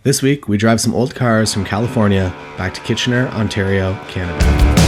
This week, we drive some old cars from California back to Kitchener, Ontario, Canada.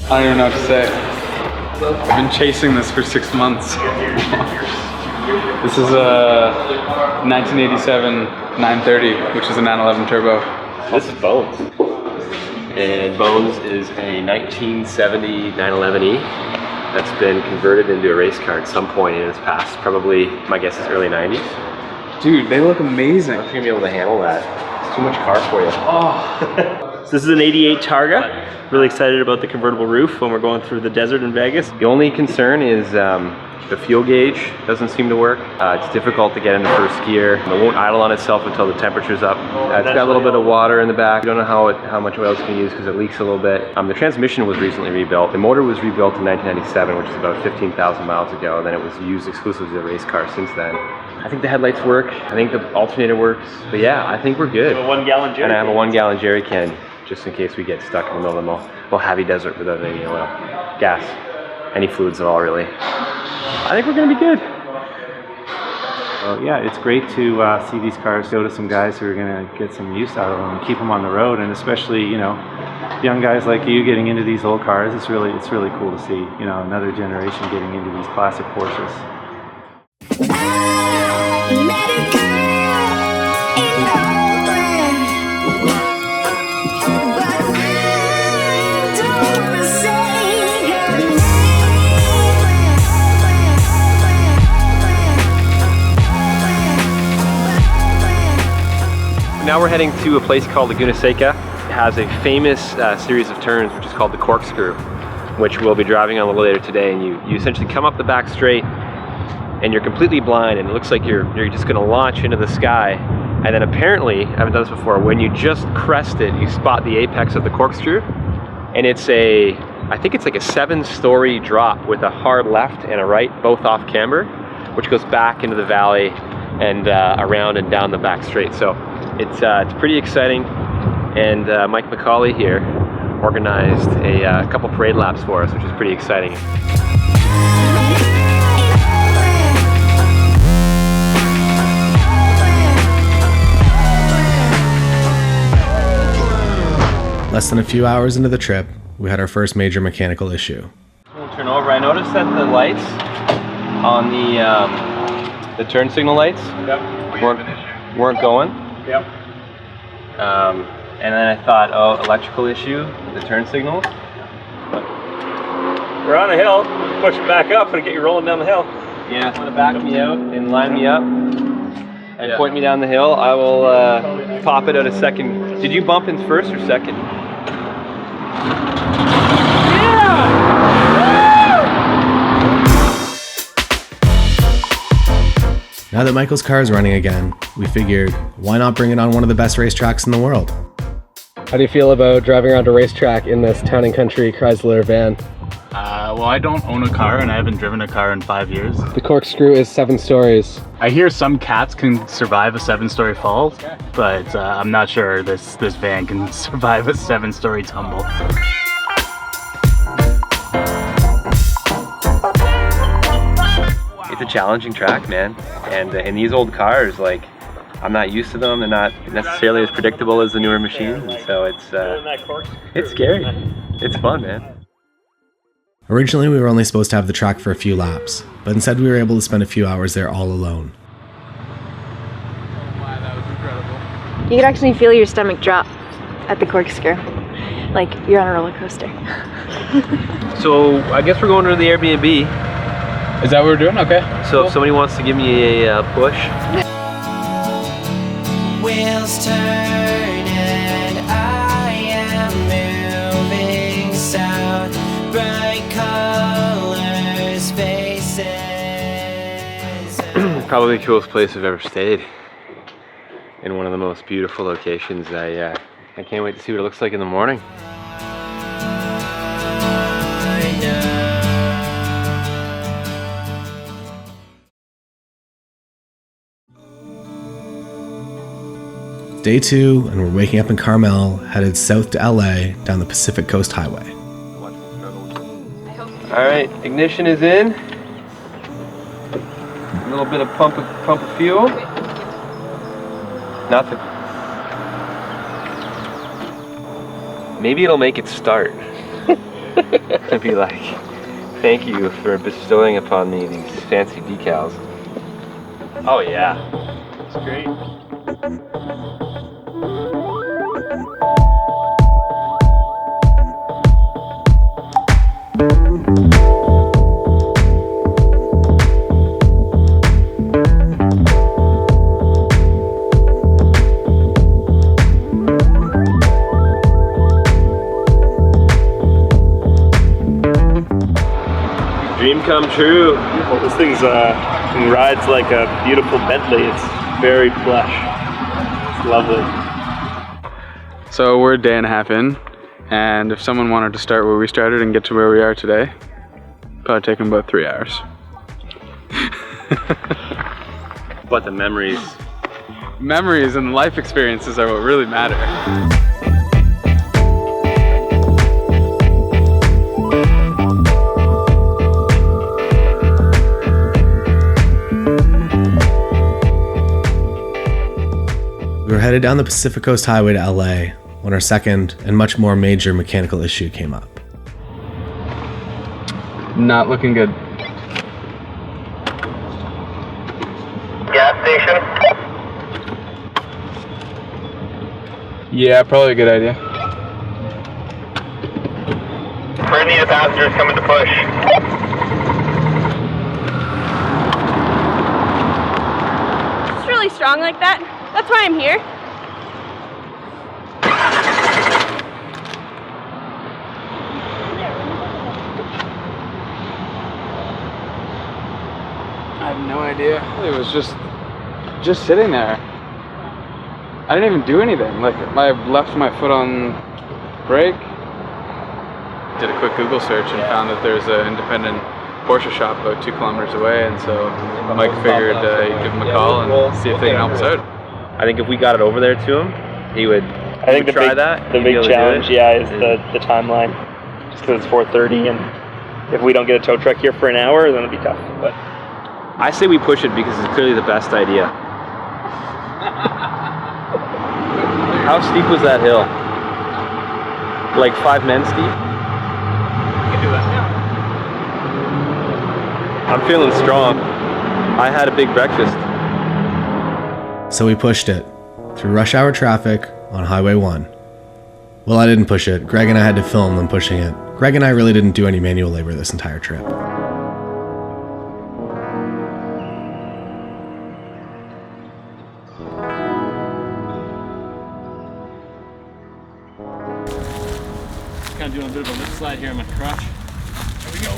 I don't even know what to say. I've been chasing this for 6 months. This is a 1987 930, which is a 911 turbo. This is Bones. And Bones is a 1970 911E that's been converted into a race car at some point in its past. Probably, my guess is early 90s. Dude, they look amazing. I'm not gonna be able to handle that. It's too much car for you. Oh. So this is an 88 Targa. Really excited about the convertible roof when we're going through the desert in Vegas. The only concern is the fuel gauge doesn't seem to work. It's difficult to get into first gear. It won't idle on itself until the temperature's up. It's got a little bit of water in the back. We don't know how much oil it's going to use because it leaks a little bit. The transmission was recently rebuilt. The motor was rebuilt in 1997, which is about 15,000 miles ago, and then it was used exclusively as a race car since then. I think the headlights work. I think the alternator works. But yeah, I think we're good. A 1 gallon jerry can. And I have a 1 gallon jerry can, just in case we get stuck in the middle of the Mojave Desert without any oil, gas, any fluids at all, really. I think we're gonna be good. Well, yeah, it's great to see these cars go to some guys who are gonna get some use out of them and keep them on the road, and especially, you know, young guys like you getting into these old cars. It's really cool to see, you know, another generation getting into these classic Porsches. Now we're heading to a place called Laguna Seca. It has a famous series of turns which is called the corkscrew, which we'll be driving on a little later today, and you essentially come up the back straight and you're completely blind, and it looks like you're just going to launch into the sky, and then apparently, I haven't done this before, when you just crest it, you spot the apex of the corkscrew, and it's I think it's like a 7-story drop with a hard left and a right, both off camber, which goes back into the valley and around and down the back straight. So it's pretty exciting, and Mike McCauley here organized a couple parade laps for us, which is pretty exciting. Less than a few hours into the trip, we had our first major mechanical issue. We'll turn over. I noticed that the lights on the turn signal lights weren't going. Yep. And then I thought, oh, electrical issue with the turn signals. But we're on a hill. Push it back up and get you rolling down the hill. yeah, if you want to back me out and line me up and point me down the hill, I will pop it out a second. Did you bump in first or second? Now that Michael's car is running again, we figured, why not bring it on one of the best racetracks in the world? How do you feel about driving around a racetrack in this Town & Country Chrysler van? Well, I don't own a car and I haven't driven a car in 5 years. The corkscrew is 7 stories. I hear some cats can survive a 7-story fall, but I'm not sure this van can survive a 7-story tumble. It's a challenging track, man. And these old cars, like, I'm not used to them. They're not necessarily as predictable as the newer machines, and so it's scary. It's fun, man. Originally, we were only supposed to have the track for a few laps, but instead we were able to spend a few hours there all alone. Wow, that was incredible. You could actually feel your stomach drop at the corkscrew, like you're on a roller coaster. So I guess we're going to the Airbnb. Is that what we're doing? Okay. So cool. If somebody wants to give me a push. Wheels turn and I am moving south. Bright colors, faces. Probably the coolest place I've ever stayed. In one of the most beautiful locations. I can't wait to see what it looks like in the morning. Day 2, and we're waking up in Carmel, headed south to LA down the Pacific Coast Highway. Alright, ignition is in. A little bit of pump of fuel. Nothing. Maybe it'll make it start. It'll be like, thank you for bestowing upon me these fancy decals. Oh yeah, it's great. Dream come true. Well, this thing's rides like a beautiful Bentley. It's very plush. It's lovely. So we're a day and a half in, and if someone wanted to start where we started and get to where we are today, probably take them about 3 hours. But the memories. Memories and life experiences are what really matter. We were headed down the Pacific Coast Highway to LA when our second and much more major mechanical issue came up. Not looking good. Gas station? Yeah, probably a good idea. We're gonna need the passengers coming to push. It's really strong like that. That's why I'm here. I have no idea. It was just sitting there. I didn't even do anything. Like, I left my foot on brake. Did a quick Google search and found that there's an independent Porsche shop about 2 kilometers away, and so Mike figured he'd give him a call and see if they can help us out. I think if we got it over there to him, he would. I think the try big, that. the big challenge, yeah, is the timeline. Just because it's 4:30, and if we don't get a tow truck here for an hour, then it'll be tough. But I say we push it because it's clearly the best idea. How steep was that hill? Like 5 men steep? we can do that now. I'm feeling strong. I had a big breakfast. So we pushed it through rush hour traffic on Highway 1. Well, I didn't push it. Greg and I had to film them pushing it. Greg and I really didn't do any manual labor this entire trip. Kind of doing a bit of a lip slide here on my crotch. There we go.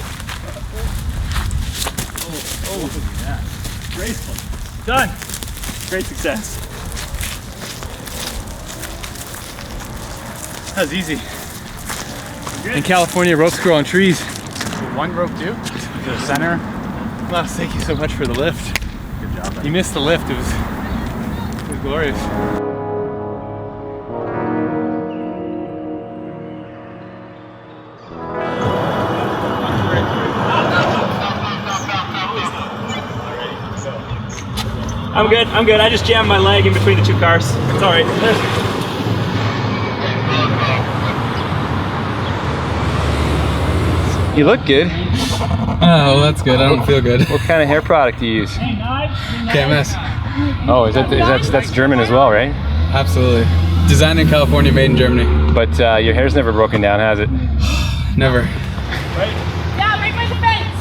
Oh, look at that. Graceful. Done. Great success. That was easy. In California, rope screw on trees. one rope too? To the center? Well, thank you so much for the lift. Good job, man. You missed the lift. It was glorious. I'm good. I just jammed my leg in between the two cars. It's all right. You look good. Oh, well, that's good. I don't feel good. What kind of hair product do you use? KMS. Oh, that's German as well, right? Absolutely. Designed in California, made in Germany. But your hair's never broken down, has it? Never. Yeah, right by the fence.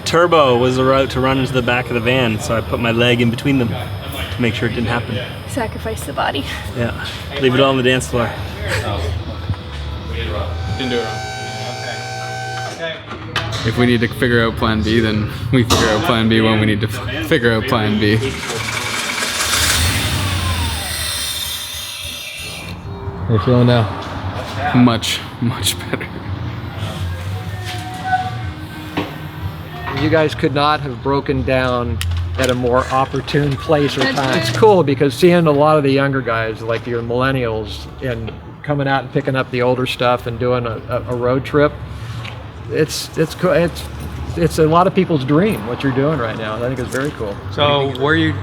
Turbo was the route to run into the back of the van, so I put my leg in between them to make sure it didn't happen. Sacrifice the body. Yeah, leave it all on the dance floor. Didn't do it wrong. If we need to figure out plan B, then we figure out plan B when we need to figure out plan B. How you feeling now? Much better. You guys could not have broken down at a more opportune place or time. It's cool because seeing a lot of the younger guys, like your millennials, and coming out and picking up the older stuff and doing a road trip, it's cool. It's a lot of people's dream what you're doing right now. I think it's very cool. So where are you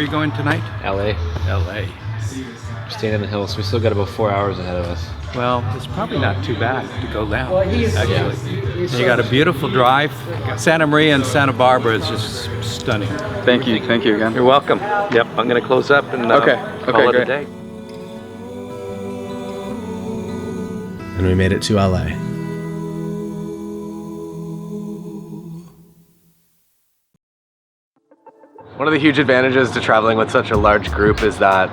going tonight? LA. LA. Staying in the hills. We still got about 4 hours ahead of us. Well, it's probably not too bad to go down, actually. You got a beautiful drive. Santa Maria and Santa Barbara is just stunning. Thank you again. You're welcome. Yep, I'm going to close up and call it great. a day. And we made it to LA. One of the huge advantages to traveling with such a large group is that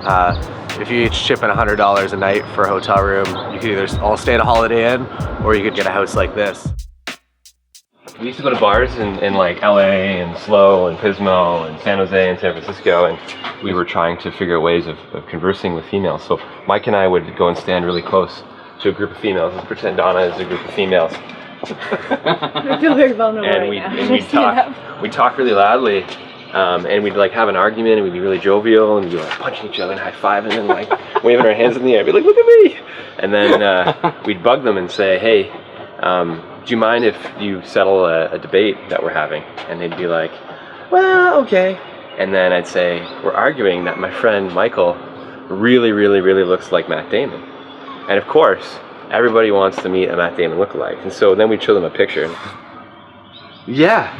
if you each chip in $100 a night for a hotel room, you could either all stay at a Holiday Inn or you could get a house like this. We used to go to bars in like LA and SLO and Pismo and San Jose and San Francisco, and we were trying to figure out ways of conversing with females. So Mike and I would go and stand really close to a group of females. Let's pretend Donna is a group of females. I feel very vulnerable we'd talk really loudly. And we'd like have an argument and we'd be really jovial and we'd be like punching each other and high-fiving and like waving our hands in the air. Be like, look at me! And then we'd bug them and say, hey, do you mind if you settle a debate that we're having? And they'd be like, well, okay. And then I'd say, we're arguing that my friend Michael really looks like Matt Damon. And of course, everybody wants to meet a Matt Damon lookalike. And so then we'd show them a picture. Yeah.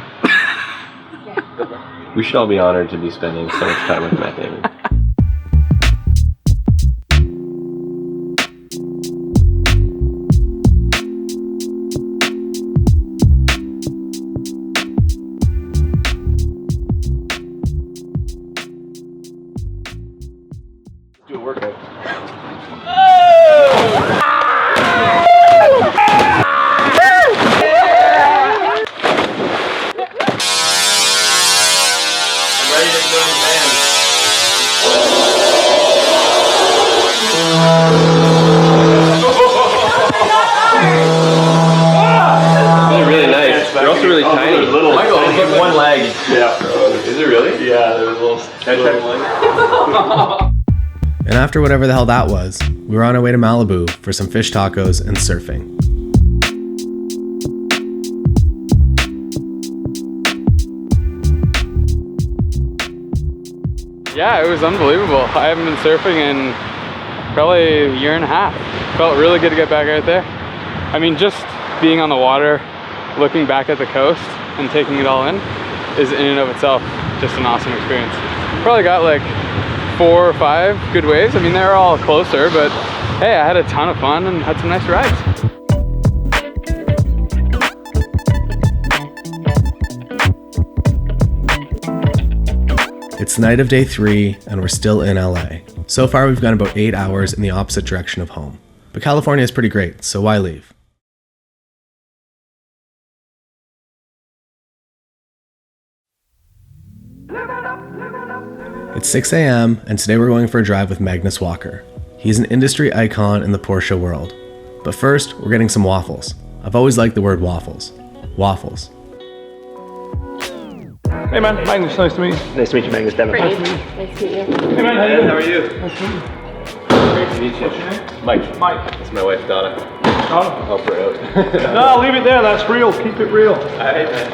We should all be honored to be spending so much time with Matt Damon. Do a workout. Really nice. They're also really tiny. Michael, it's like one leg. Yeah. Is it really? Yeah, there's a little leg. And after whatever the hell that was, we were on our way to Malibu for some fish tacos and surfing. Yeah, it was unbelievable. I haven't been surfing in probably a year and a half. Felt really good to get back out there. I mean, just being on the water, looking back at the coast and taking it all in is in and of itself just an awesome experience. Probably got like 4 or 5 good waves. I mean, they're all closer, but hey, I had a ton of fun and had some nice rides. It's the night of day 3 and we're still in LA. So far we've gone about 8 hours in the opposite direction of home. But California is pretty great, so why leave? It's 6 a.m. and today we're going for a drive with Magnus Walker. He's an industry icon in the Porsche world. But first, we're getting some waffles. I've always liked the word waffles. Waffles. Hey man, Magnus, nice to meet you. Nice to meet you, Magnus. Devin. Nice to meet you. Hey man, how are you? How are you? Nice to meet you. Great to meet you. Mike. It's my wife, Donna. Donna? Help her out. No, leave it there, that's real, keep it real. Alright, man.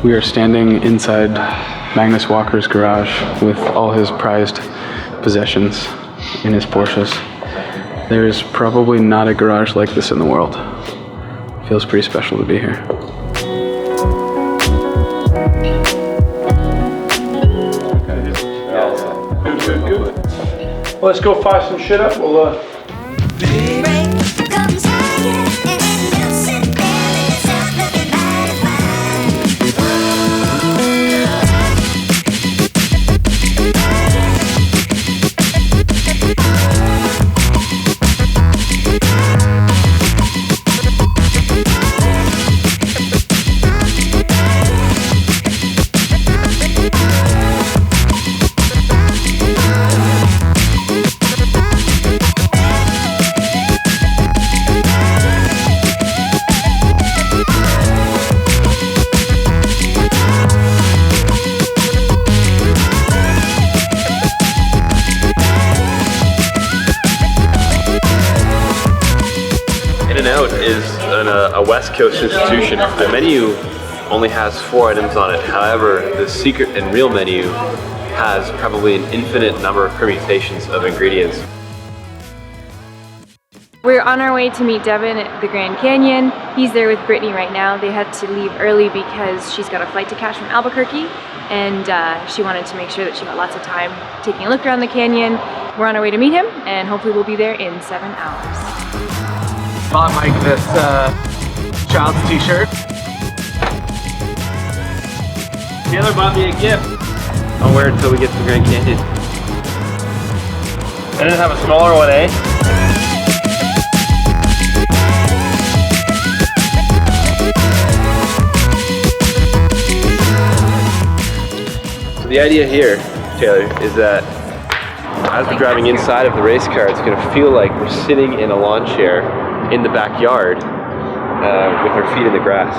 We are standing inside Magnus Walker's garage with all his prized possessions in his Porsches. There's probably not a garage like this in the world. Feels pretty special to be here. Good. Well, let's go fire some shit up. We'll In-N-Out is a West Coast institution. The menu only has 4 items on it. However, the secret and real menu has probably an infinite number of permutations of ingredients. We're on our way to meet Devin at the Grand Canyon. He's there with Brittany right now. They had to leave early because she's got a flight to catch from Albuquerque, and she wanted to make sure that she got lots of time taking a look around the canyon. We're on our way to meet him, and hopefully we'll be there in 7 hours. Bought Mike this child's t-shirt. Taylor bought me a gift. I'll wear it until we get to the Grand Canyon. I didn't have a smaller one, eh? So the idea here, Taylor, is that as we're driving inside of the race car, it's going to feel like we're sitting in a lawn chair in the backyard with our feet in the grass.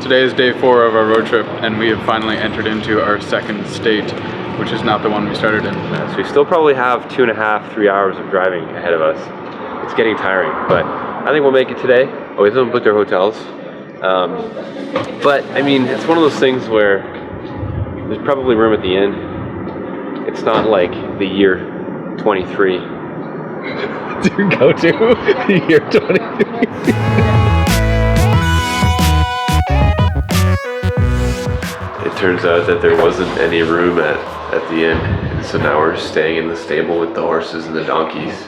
Today is day 4 of our road trip, and we have finally entered into our second state, which is not the one we started in. So we still probably have 2.5, 3 hours of driving ahead of us. It's getting tiring, but I think we'll make it today. Oh, we haven't booked our hotels. But I mean, it's one of those things where there's probably room at the inn. It's not like the year 23. To go to the year 23. It turns out that there wasn't any room at the inn, and so now we're staying in the stable with the horses and the donkeys.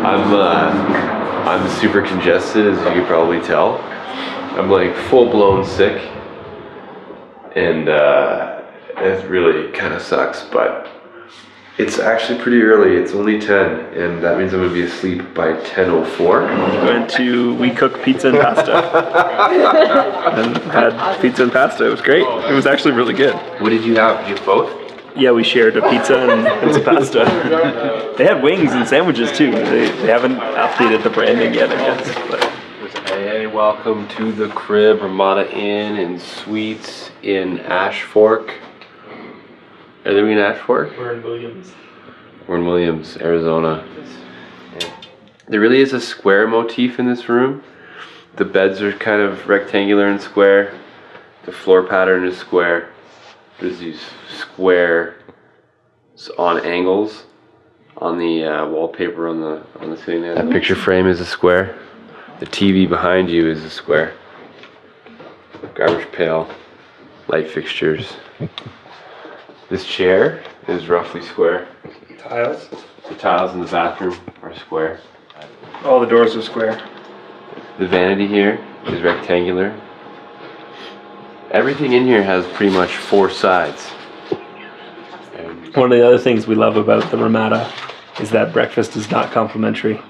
I'm super congested, as you can probably tell. I'm like full-blown sick, and it really kind of sucks, but it's actually pretty early. It's only 10, and that means I'm gonna be asleep by 10:04. We cooked pizza and pasta. And had pizza and pasta. It was great. It was actually really good. What did you have? Did you have both? Yeah, we shared a pizza and some pasta. They had wings and sandwiches too. They haven't updated the branding yet, I guess. But. Hey, welcome to the Crib Ramada Inn and Suites in Ash Fork. Are we in Ash Fork? We're in Williams. We're in Williams, Arizona. There really is a square motif in this room. The beds are kind of rectangular and square. The floor pattern is square. There's these squares on angles on the wallpaper on the ceiling there. That picture frame is a square. The TV behind you is a square. Garbage pail, light fixtures. This chair is roughly square. Tiles? The tiles in the bathroom are square. All the doors are square. The vanity here is rectangular. Everything in here has pretty much 4 sides. One of the other things we love about the Ramada is that breakfast is not complimentary.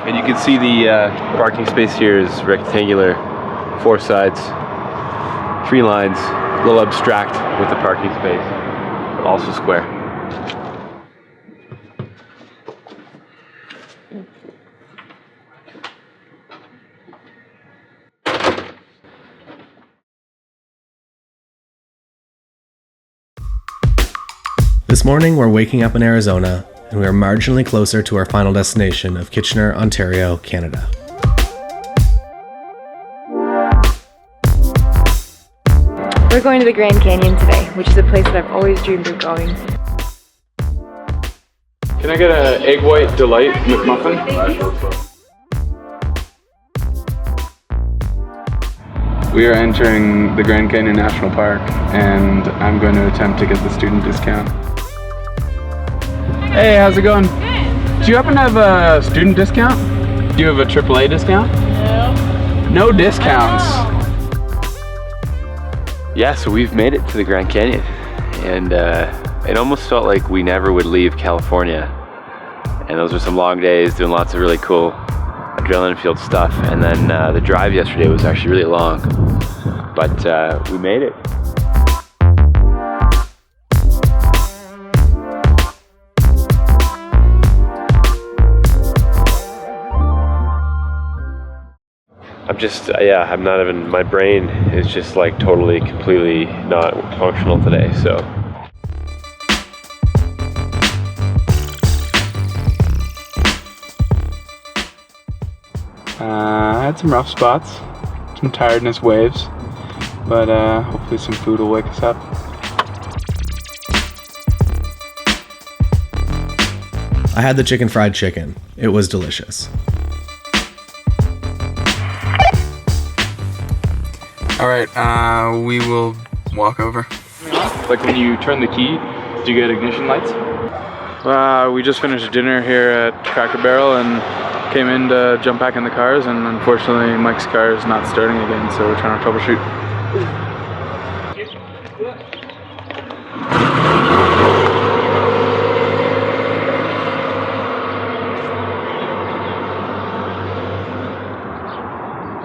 And you can see the parking space here is rectangular, 4 sides, 3 lines. a little abstract with the parking space, but also square. This morning, we're waking up in Arizona, and we are marginally closer to our final destination of Kitchener, Ontario, Canada. We're going to the Grand Canyon today, which is a place that I've always dreamed of going. Can I get an egg white delight McMuffin? We are entering the Grand Canyon National Park, and I'm going to attempt to get the student discount. Hey, how's it going? Good. Do you happen to have a student discount? Do you have a AAA discount? No. No discounts. Yeah, so we've made it to the Grand Canyon, and it almost felt like we never would leave California. And those were some long days doing lots of really cool adrenaline-fueled stuff, and then the drive yesterday was actually really long, but we made it. I'm not even, my brain is just like totally, completely not functional today, so. I had some rough spots, some tiredness waves, but hopefully some food will wake us up. I had the chicken fried chicken. It was delicious. Alright, we will walk over. Like when you turn the key, do you get ignition lights? We just finished dinner here at Cracker Barrel and came in to jump back in the cars, and unfortunately Mike's car is not starting again, so we're trying to troubleshoot.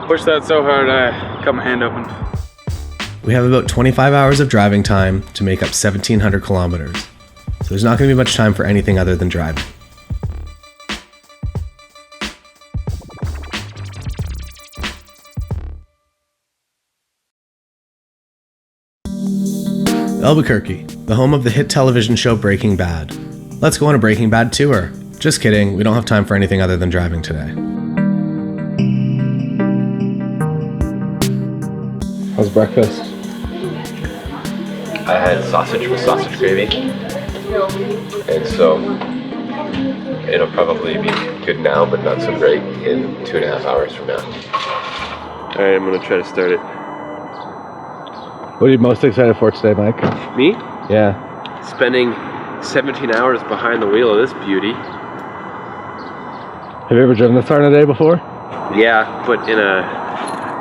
Pushed that so hard I cut my hand open. We have about 25 hours of driving time to make up 1,700 kilometers, so there's not going to be much time for anything other than driving. Albuquerque, the home of the hit television show Breaking Bad. Let's go on a Breaking Bad tour. Just kidding, we don't have time for anything other than driving today. How's breakfast? I had sausage with sausage gravy, and so it'll probably be good now, but not so great in 2.5 hours from now. All right, I'm gonna try to start it. What are you most excited for today, Mike? Me? Yeah. Spending 17 hours behind the wheel of this beauty. Have you ever driven this car in a day before? Yeah, but in a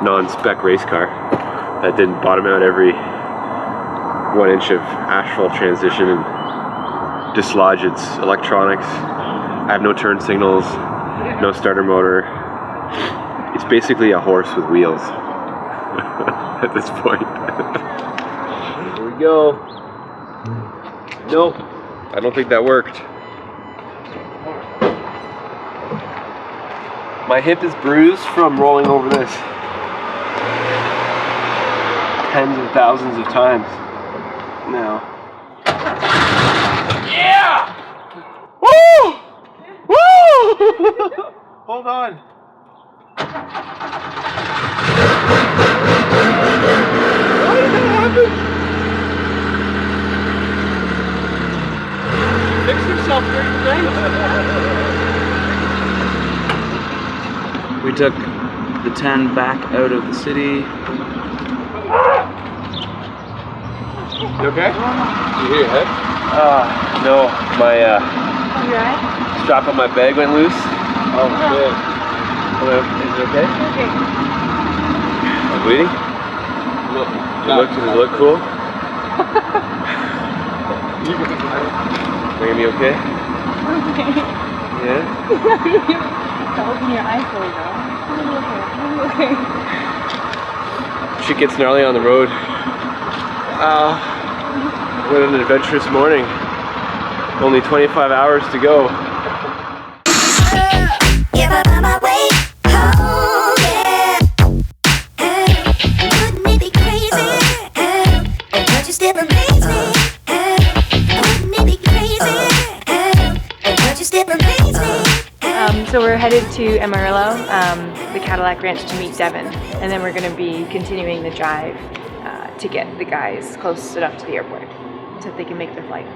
non-spec race car that didn't bottom out every 1 inch of asphalt transition and dislodge its electronics. I have no turn signals, no starter motor. It's basically a horse with wheels at this point. Here we go. Nope, I don't think that worked. My hip is bruised from rolling over this tens of thousands of times now. Yeah! Woo! Woo! Hold on. How did that happen? Fix yourself, great. We took the 10 back out of the city. You okay? You hear your head? No, my strap on my bag went loose. Oh, shit. Hello, is it okay? Okay. Am I bleeding? Does it look cool? Are you okay? Okay. Yeah? Don't open your eyes fully though. Okay. Shit gets gnarly on the road. What an adventurous morning. Only 25 hours to go. So we're headed to Amarillo, the Cadillac Ranch, to meet Devin, and then we're going to be continuing the drive to get the guys close enough to the airport so that they can make their flight.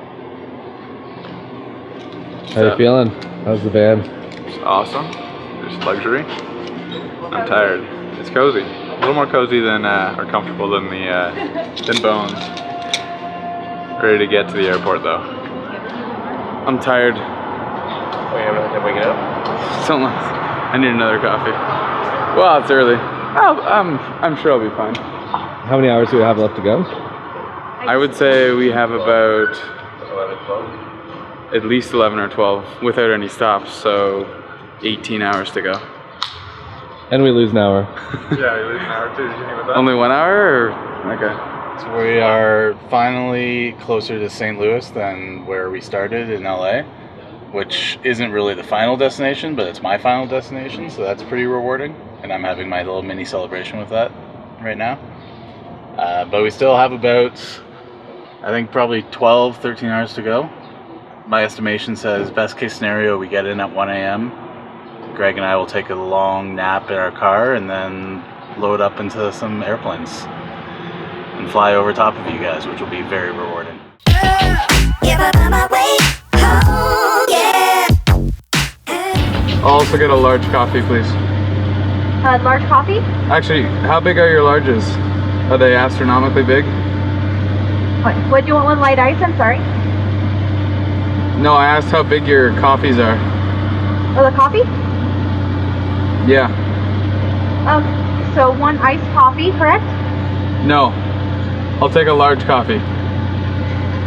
How you feeling? How's the van? It's awesome. There's luxury. I'm tired. It's cozy. A little more cozy than, or comfortable than than Bones. Ready to get to the airport though. I'm tired. Oh, you haven't had time waking up? Something like I need another coffee. Well, it's early. I'm sure I'll be fine. How many hours do we have left to go? I would say we have about at least 11 or 12 without any stops, so 18 hours to go. And we lose an hour. Yeah, we lose an hour too. Did you think about that? Only 1 hour? Or? Okay. So we are finally closer to St. Louis than where we started in LA, which isn't really the final destination, but it's my final destination, so that's pretty rewarding. And I'm having my little mini celebration with that right now. But we still have about, I think, probably 12, 13 hours to go. My estimation says best case scenario, we get in at 1 a.m. Greg and I will take a long nap in our car and then load up into some airplanes and fly over top of you guys, which will be very rewarding. I'll also get a large coffee, please. Large coffee? Actually, how big are your larges? Are they astronomically big? What do you want with light ice? I'm sorry. No, I asked how big your coffees are. Oh, the coffee? Yeah. So one iced coffee, correct? No. I'll take a large coffee.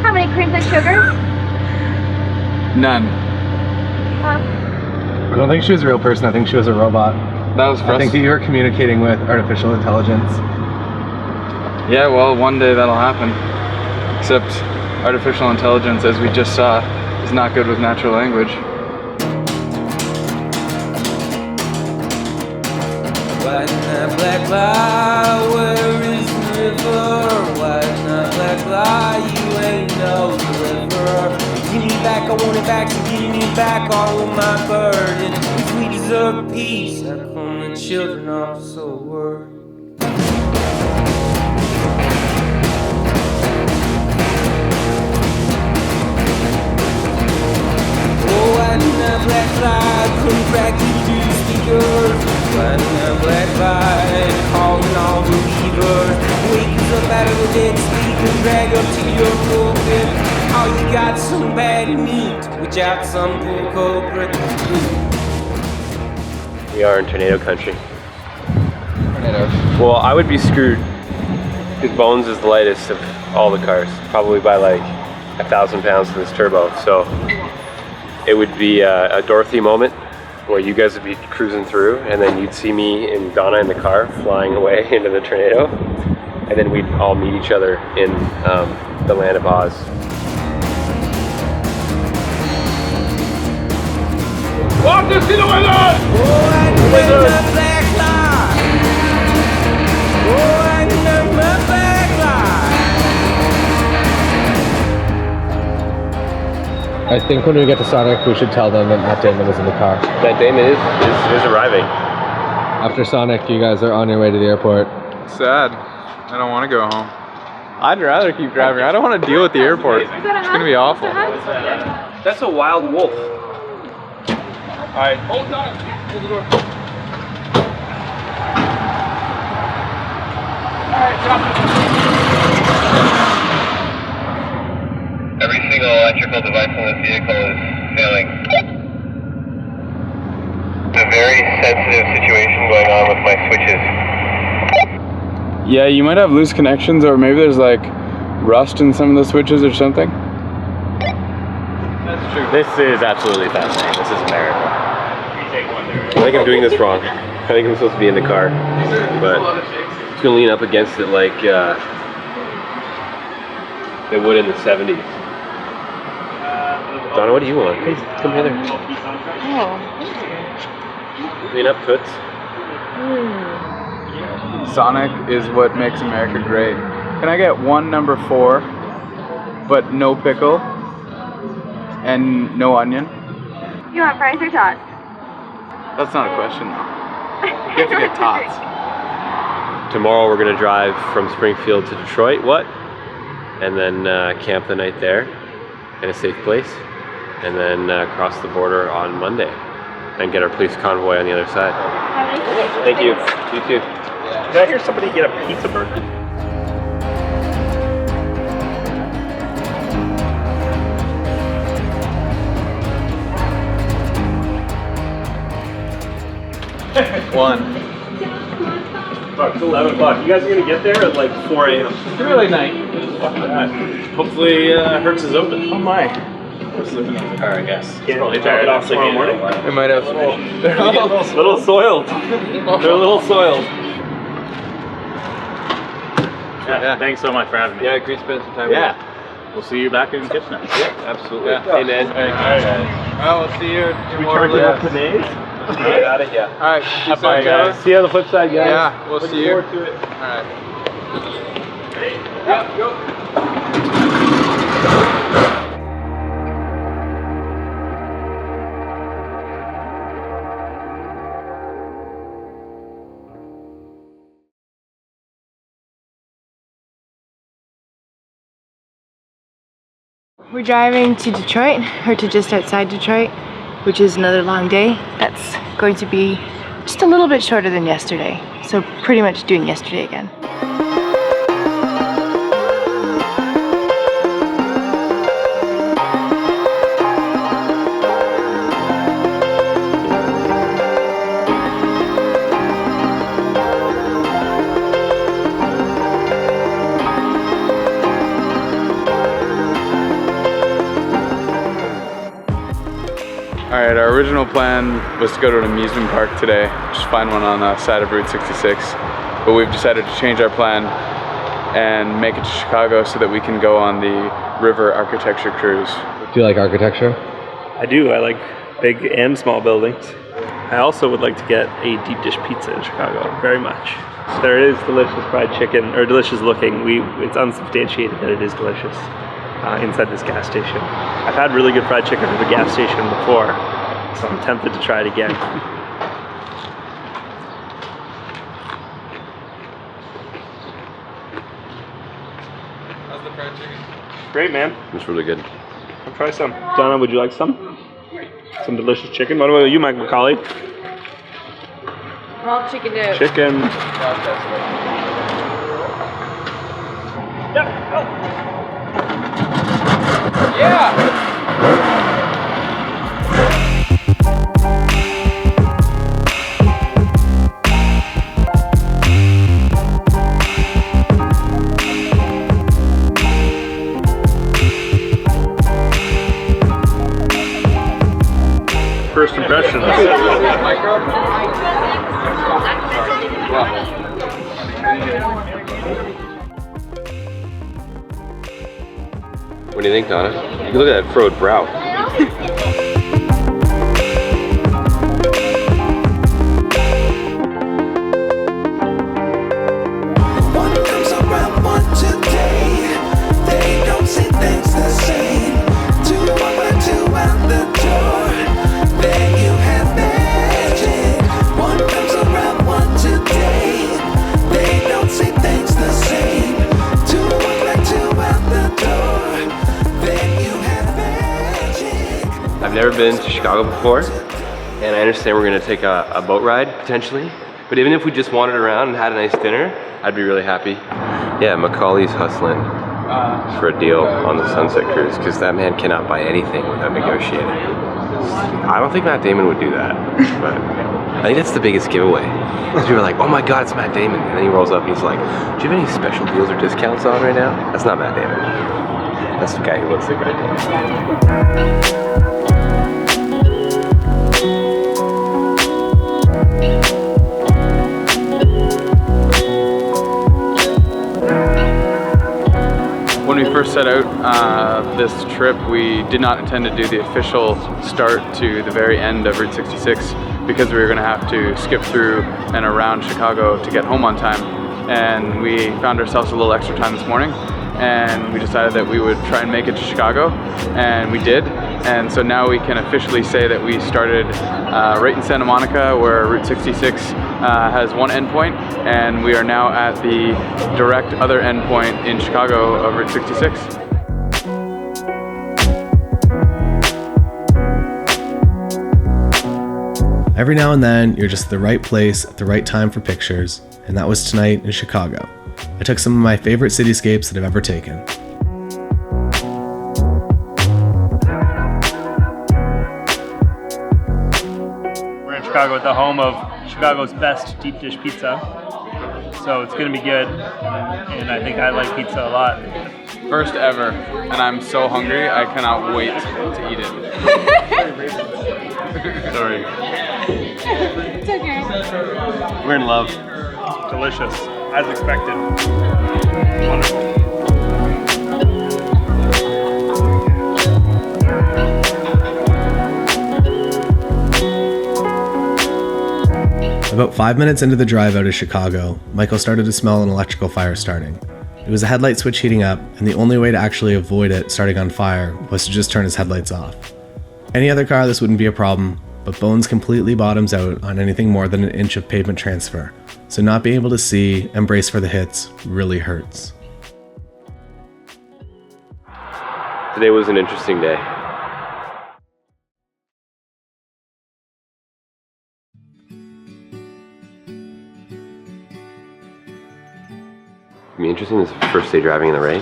How many creams and sugars? None. I don't think she was a real person. I think she was a robot. That was I think that you were communicating with artificial intelligence. Yeah, well, one day that'll happen. Except artificial intelligence, as we just saw, is not good with natural language. White night, black lie, where is the river? White night, black lie, you ain't no deliverer. Give me back, I want it back, so give me back all of my burden. If we deserve peace, how come the children are so worried? Oh, white night, black lie, come crack into the speakers. White night, black lie, calling all believers. Wake us up out of the dead sleep and drag up to your pulpit. Oh, you got some bad meat, which out some poor culprit. We are in tornado country. Well, I would be screwed because Bones is the lightest of all the cars, probably by like 1,000 pounds in this turbo. So it would be a Dorothy moment where you guys would be cruising through and then you'd see me and Donna in the car flying away into the tornado, and then we'd all meet each other in the land of Oz. ¡Guardia sin I think when we get to Sonic, we should tell them that Matt Damon is in the car. Matt Damon is arriving. After Sonic, you guys are on your way to the airport. Sad. I don't want to go home. I'd rather keep driving. I don't want to deal with the airport. It's going to be awful. That's a wild wolf. Alright. Hold on. Hold the door. Alright, drop it. Every single electrical device on this vehicle is failing. It's a very sensitive situation going on with my switches. Yeah, you might have loose connections, or maybe there's like rust in some of the switches or something. That's true. This is absolutely fascinating. This is America. I think I'm doing this wrong. I think I'm supposed to be in the car, but I'm just gonna lean up against it like they would in the 70s. Donna, what do you want? Come hither. Oh. Clean up, toots. Sonic is what makes America great. Can I get one number 4, but no pickle and no onion? You want fries or tots? That's not a question though. You have to get tots. Tomorrow we're going to drive from Springfield to Detroit, and then camp the night there in a safe place, and then cross the border on Monday and get our police convoy on the other side. Thank you. You too. Did I hear somebody get a pizza burger? It's 11 o'clock. You guys are going to get there at like 4 a.m. It's really night. Hopefully Hertz is open. Oh my. We're sleeping in the car, I guess. Can't probably tired off tomorrow morning. It might have. They're a little soiled. They're a little soiled. Yeah, thanks so much for having me. Yeah, great spending some time with Yeah. We'll see you back in Kitchener. Yeah, absolutely. Yeah. Hey, Ned. All right, guys. Well, we'll see you. We charge it up today. Get out of here. All right. Bye, guys. See you on the flip side, guys. Yeah, we'll see you. Looking forward to it. All right. We're driving to Detroit, or to just outside Detroit, which is another long day. That's going to be just a little bit shorter than yesterday. So pretty much doing yesterday again. Alright, our original plan was to go to an amusement park today, just find one on the side of Route 66, but we've decided to change our plan and make it to Chicago so that we can go on the river architecture cruise. Do you like architecture? I do. I like big and small buildings. I also would like to get a deep dish pizza in Chicago, very much. There is delicious fried chicken, or delicious looking. It's unsubstantiated that it is delicious inside this gas station. I've had really good fried chicken at the gas station before, so I'm tempted to try it again. How's the fried chicken? Great, man. It's really good. I'll try some. Donna, would you like some? Some delicious chicken. What about you, Mike McCauley? All chicken out. Chicken. Yeah! First impressions. What do you think, Donna? You look at that furrowed brow. One comes around one today. They don't see things the same. 2 walk by 2 out the door. Then you have magic. One comes around one today. They don't see things the same. 2 walk by 2 out the door. Then you have magic. I've never been to Chicago before, and I understand we're gonna take a boat ride, potentially. But even if we just wandered around and had a nice dinner, I'd be really happy. Yeah, Macaulay's hustling for a deal on the Sunset Cruise, because that man cannot buy anything without negotiating. I don't think Matt Damon would do that, but I think that's the biggest giveaway. People are like, oh my God, it's Matt Damon. And then he rolls up and he's like, do you have any special deals or discounts on right now? That's not Matt Damon. That's the guy who looks like Matt Damon. When we first set out this trip we did not intend to do the official start to the very end of Route 66 because we were going to have to skip through and around Chicago to get home on time. And we found ourselves a little extra time this morning, and we decided that we would try and make it to Chicago, and we did. And so now we can officially say that we started right in Santa Monica, where Route 66 has one endpoint, and we are now at the direct other endpoint in Chicago of Route 66. Every now and then, you're just at the right place at the right time for pictures, and that was tonight in Chicago. I took some of my favorite cityscapes that I've ever taken. We're in Chicago at the home of Chicago's best deep dish pizza. So it's gonna be good, and I think I like pizza a lot. First ever, and I'm so hungry, I cannot wait to eat it. Sorry. It's okay. We're in love. Delicious, as expected. Wonderful. About 5 minutes into the drive out of Chicago, Michael started to smell an electrical fire starting. It was a headlight switch heating up, and the only way to actually avoid it starting on fire was to just turn his headlights off. Any other car, this wouldn't be a problem, but Bones completely bottoms out on anything more than an inch of pavement transfer, so not being able to see and brace for the hits really hurts. Today was an interesting day. It'll be interesting. This is the first day driving in the rain,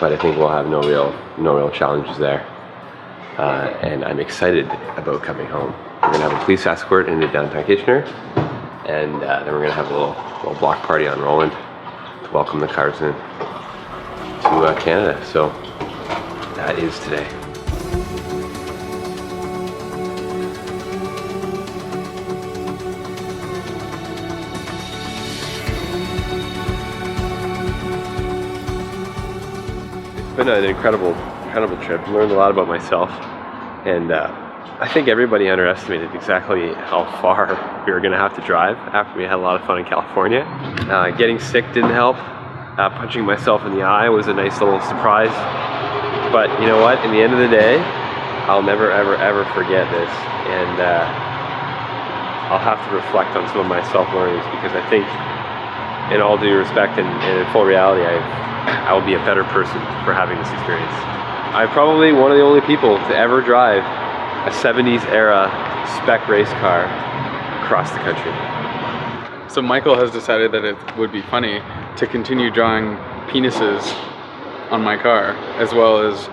but I think we'll have no real challenges there. And I'm excited about coming home. We're gonna have a police escort into downtown Kitchener, and then we're gonna have a little block party on Roland to welcome the cars in to Canada. So that is today. It's been an incredible trip. I learned a lot about myself, and I think everybody underestimated exactly how far we were going to have to drive after we had a lot of fun in California. Getting sick didn't help. Punching myself in the eye was a nice little surprise. But you know what? In the end of the day, I'll never ever forget this, and I'll have to reflect on some of my self-learnings, because I think, in all due respect and in full reality, I will be a better person for having this experience. I'm probably one of the only people to ever drive a 70s era spec race car across the country. So Michael has decided that it would be funny to continue drawing penises on my car, as well as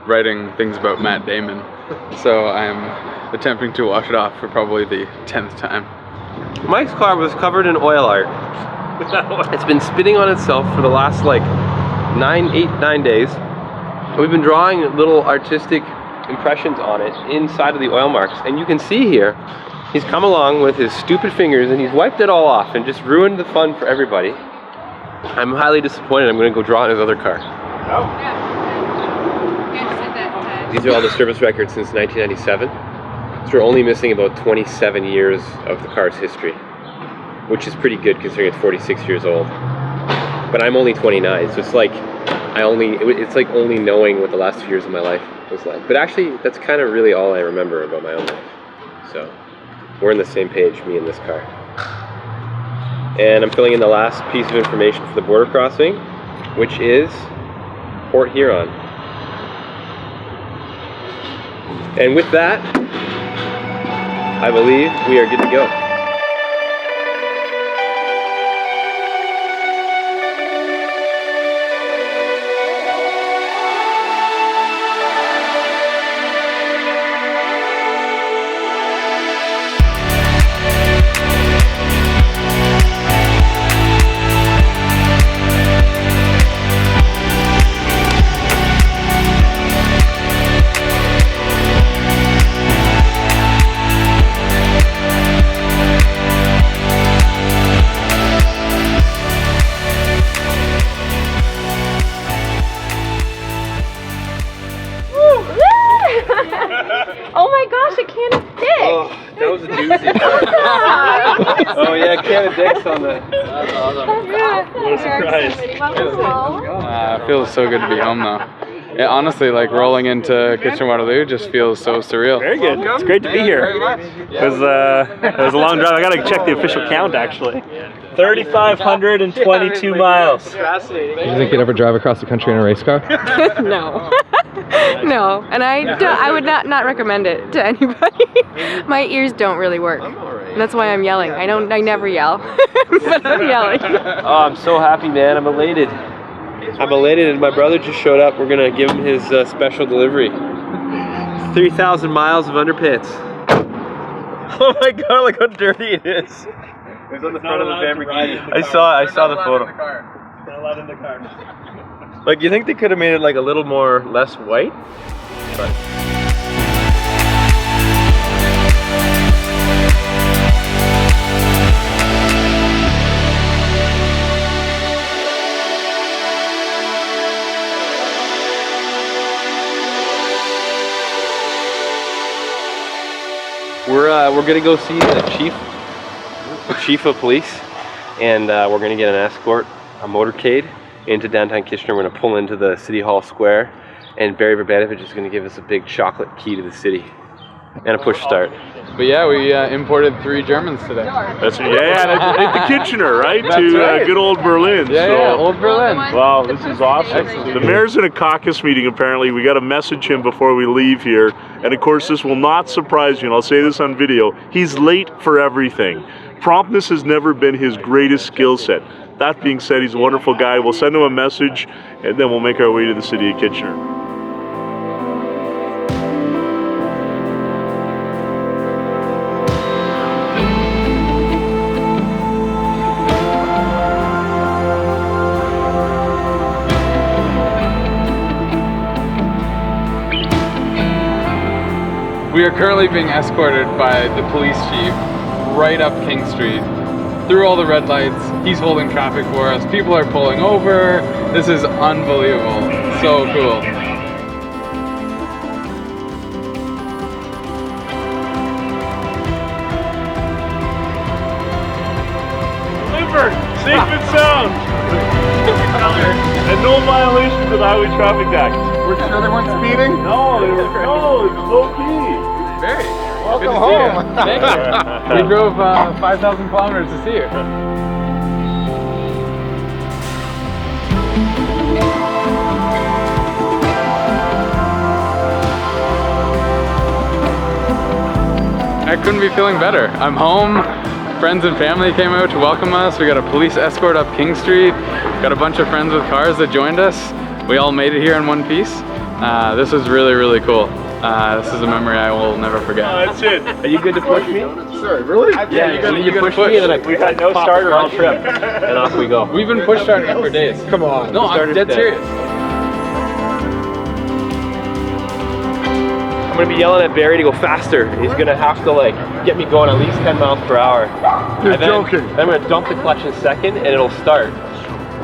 writing things about Matt Damon. So I'm attempting to wash it off for probably the 10th time. Mike's car was covered in oil art. It's been spitting on itself for the last like 9 days. We've been drawing little artistic impressions on it inside of the oil marks, and you can see here he's come along with his stupid fingers and he's wiped it all off and just ruined the fun for everybody. I'm highly disappointed. I'm going to go draw in his other car. These are all the service records since 1997. So we're only missing about 27 years of the car's history, which is pretty good considering it's 46 years old. But I'm only 29, so it's like it's like only knowing what the last few years of my life was like. But actually, that's kind of really all I remember about my own life. So we're on the same page, me and this car. And I'm filling in the last piece of information for the border crossing, which is Port Huron. And with that, I believe we are good to go. Yeah, can of dicks on the. That's awesome. What a surprise. It feels so good to be home though. It, honestly, like rolling into Kitchener-Waterloo just feels so surreal. Very good. It's great to be here. It was a long drive. I gotta check the official count actually. 3,522 miles. Do you think you'd ever drive across the country in a race car? No. No, and I would not recommend it to anybody. My ears don't really work. And that's why I'm yelling. I never yell, but I'm yelling. Oh, I'm so happy, man. I'm elated. I'm elated, and my brother just showed up. We're gonna give him his special delivery. 3,000 miles of underpants. Oh my God! Look how dirty it is. It's on the front of the Lamborghini. I saw the photo. Not allowed in the car. Like, you think they could have made it like a little more less white? But. We're gonna go see the chief of police, and we're gonna get an escort, a motorcade, into downtown Kitchener. We're gonna pull into the City Hall Square, and Barry Verbanovich is gonna give us a big chocolate key to the city and a push start. But yeah, we imported 3 Germans today. That's at the Kitchener, right? That's to right. Good old Berlin. Yeah, old Berlin. Wow, this is awesome. Excellent. The mayor's in a caucus meeting apparently. We got to message him before we leave here. And of course, this will not surprise you, and I'll say this on video. He's late for everything. Promptness has never been his greatest skill set. That being said, he's a wonderful guy. We'll send him a message, and then we'll make our way to the city of Kitchener. We are currently being escorted by the police chief right up King Street, through all the red lights. He's holding traffic for us. People are pulling over. This is unbelievable. So cool. Delivered, safe and sound. And no violations of the Highway Traffic Act. We're sure they weren't speeding? No, it's low key. Very. Welcome Good to home. see you. Thank you. We drove 5,000 kilometers to see you. I couldn't be feeling better. I'm home. Friends and family came out to welcome us. We got a police escort up King Street. Got a bunch of friends with cars that joined us. We all made it here in one piece. This was really, really cool. This is a memory I will never forget. Oh, that's it. Are you good to push me? Sorry, really? Yeah, you push me, and then We've had no starter all trip. and off we go. We've been push starting for days. Come on. No, I'm dead serious. I'm gonna be yelling at Barry to go faster. He's gonna have to like get me going at least 10 miles per hour. You're joking. I'm gonna dump the clutch in a second and it'll start.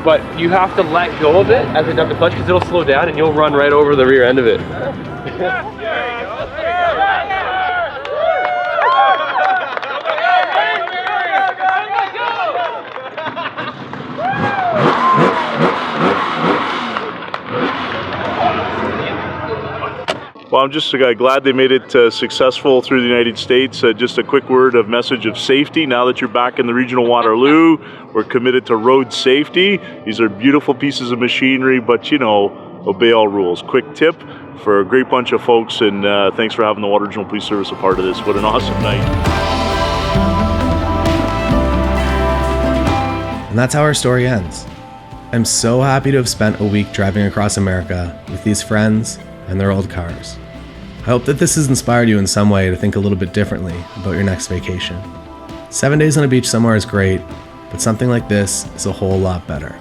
But you have to let go of it as I dump the clutch because it'll slow down and you'll run right over the rear end of it. Well, I'm just glad they made it successful through the United States. Just a quick word of message of safety. Now that you're back in the regional Waterloo, we're committed to road safety. These are beautiful pieces of machinery, but you know, obey all rules. Quick tip for a great bunch of folks, and thanks for having the Water Regional Police Service a part of this. What an awesome night. And that's how our story ends. I'm so happy to have spent a week driving across America with these friends and their old cars. I hope that this has inspired you in some way to think a little bit differently about your next vacation. 7 days on a beach somewhere is great, but something like this is a whole lot better.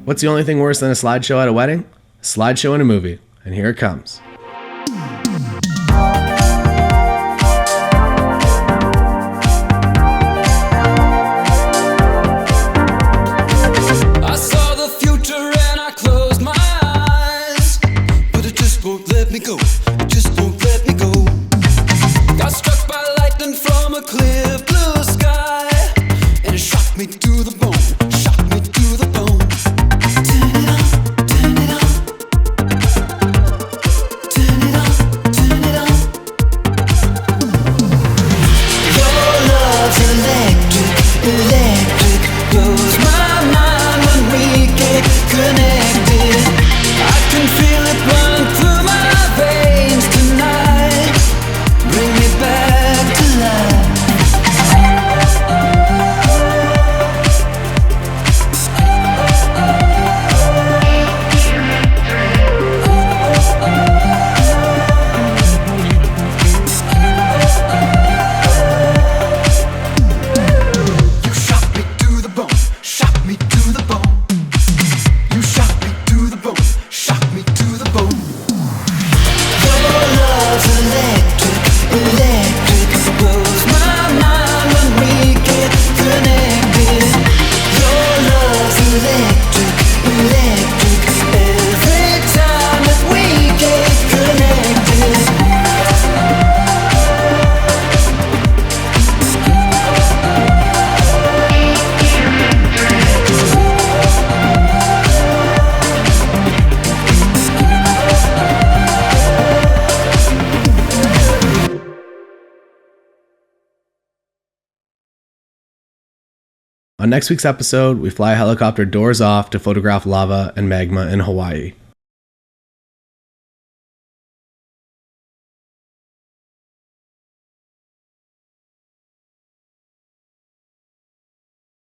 What's the only thing worse than a slideshow at a wedding? A slideshow in a movie, and here it comes. just won't let me go. Got struck by lightning from a clear blue sky, and it shocked me to the bone, shocked me to the bone. Turn it on, turn it on. Turn it on, turn it on. Your love's electric, electric. Blows my mind when we get connected. I can feel it run through my veins tonight. Bring me back to life. You shot me to the bone, shot me to the bone. You shot me to the bone, shot me to the bone. Your love's electric, electric. Blows my mind when we get connected. Your love's electric, electric. Every time that we get connected. On next week's episode, we fly a helicopter doors off to photograph lava and magma in Hawaii.